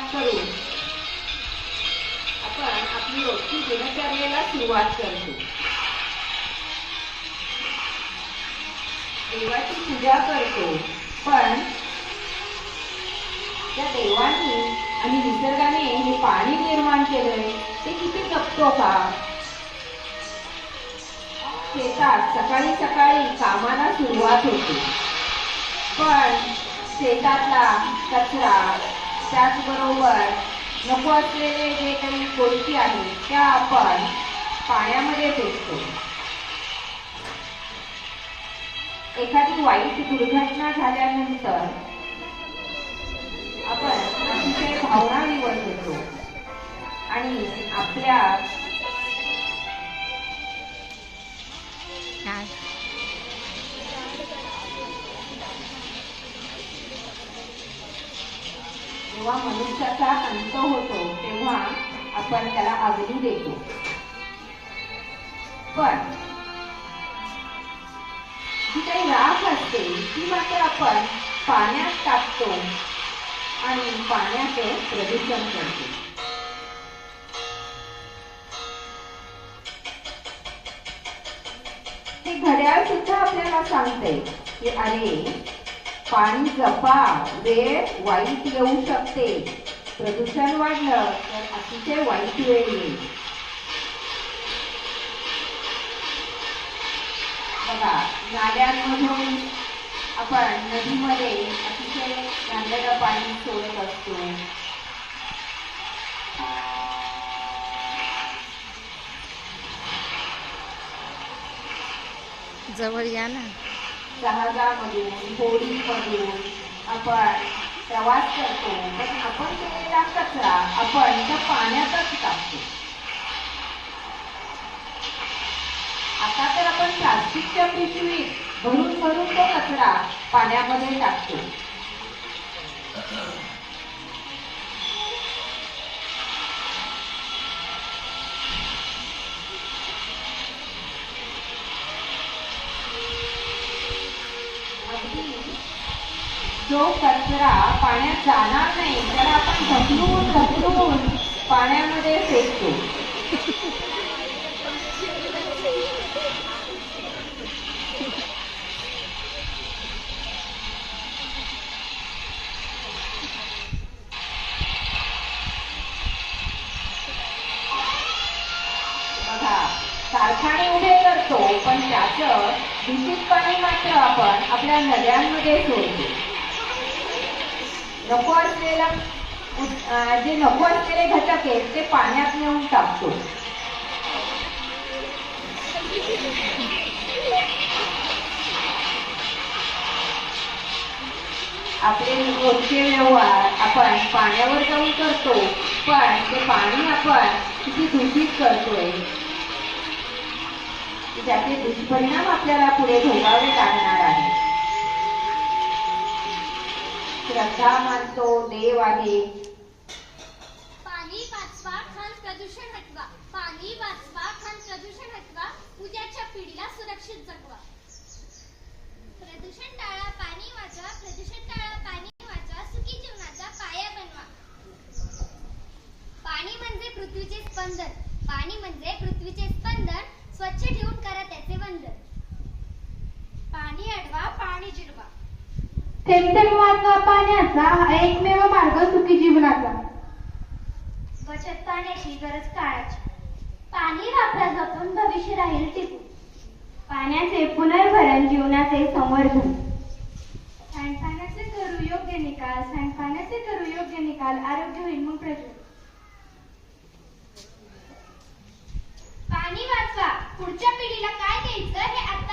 सुरुवात करून आपण आपली रोजची दिनचर्येला सुरुवात करतो. देवाची पूजा करतो, पण त्या देवाने आणि निसर्गाने हे पाणी निर्माण केलंय ते किती जपतो का? शेतात सकाळी सकाळी कामाला सुरुवात होते, पण शेतातला कचरा त्याचबरोबर नको असलेले जे काही गोष्टी आहेत त्या आपण पाण्यामध्ये फेकतो. एखादी वाईट दुर्घटना झाल्यानंतर आपण अतिशय भावनाविवश होतो आणि आपल्या जेव्हा मनुष्याचा अंत होतो तेव्हा आपण त्याला अग्नी देतो, पण जी काही राख असते ती मात्र आपण पाण्यात टाकतो आणि पाण्याचं प्रदूषण करतो. हे घड्याळ सुद्धा आपल्याला सांगते की अरे पाणी जपा, वेळ वाईट येऊ शकते, प्रदूषण वाढलं तर अतिशय वाईट वेळ येईल. बघा, नाल्यांमधून आपण नदीमध्ये अतिशय घाणेरडं पाणी सोडत असतो. जवळ या ना. जहाजामधून, होडीमधून आपण प्रवास करतो, पण आपण केलेला कचरा आपण त्या पाण्यातच टाकतो. आता तर आपण प्लास्टिकच्या पिशवीत भरून भरून तो कचरा पाण्यामध्ये टाकतो. जो कचरा पाण्यात जाणार नाही त्याला आपण ढकलून ढकलून पाण्यामध्ये फेकतो. कारखाने उभे करतो, पण त्याचं दूषित पाणी मात्र आपण आपल्या नद्यांमध्ये सोडतो. नको असलेला जे नको असलेले घटक आहेत ते पाण्यात नेऊन टाकतो. आपले रोजचे व्यवहार आपण पाण्यावर जाऊन करतो, पण ते पाणी आपण किती दूषित करतोय ज्याचे दुष्परिणाम आपल्याला पुढे भोगावे लागणार आहे. श्रद्धा मानतो देव आहे. पाणी वाचवा, घाण प्रदूषण हटवा. पाणी वाचवा, घाण प्रदूषण हटवा. उद्याच्या पिढीला सुरक्षित जगवा. प्रदूषण टाळा, पाणी वाचवा. प्रदूषण टाळा, पाणी वाचवा. सुखी जीवनाचा पाया बनवा. पाणी म्हणजे पृथ्वीचे स्पंदन. पाणी म्हणजे पृथ्वीचे स्पंदन. स्वच्छ ठेवून करा त्याचे वंदन. पाणी अडवा, पाणी जिरवा. थेंब थेंब वाचवा पाण्याचा, हा एकमेव मार्ग सुखी जीवनाचा. बचत पाण्याची गरज काळाची. पाणी वापरा जपून, भविष्य राहील टिकून. पाण्याचे पुनर्भरण जीवनाचे संवर्धन. सांडपाण्याचे करू योग्य निकाल. सांडपाण्याचे करू योग्य निकाल. आरोग्य होईल मग प्रज्वल. पाणी वाचवा. पुढच्या पिढीला काय द्यायचं हे आता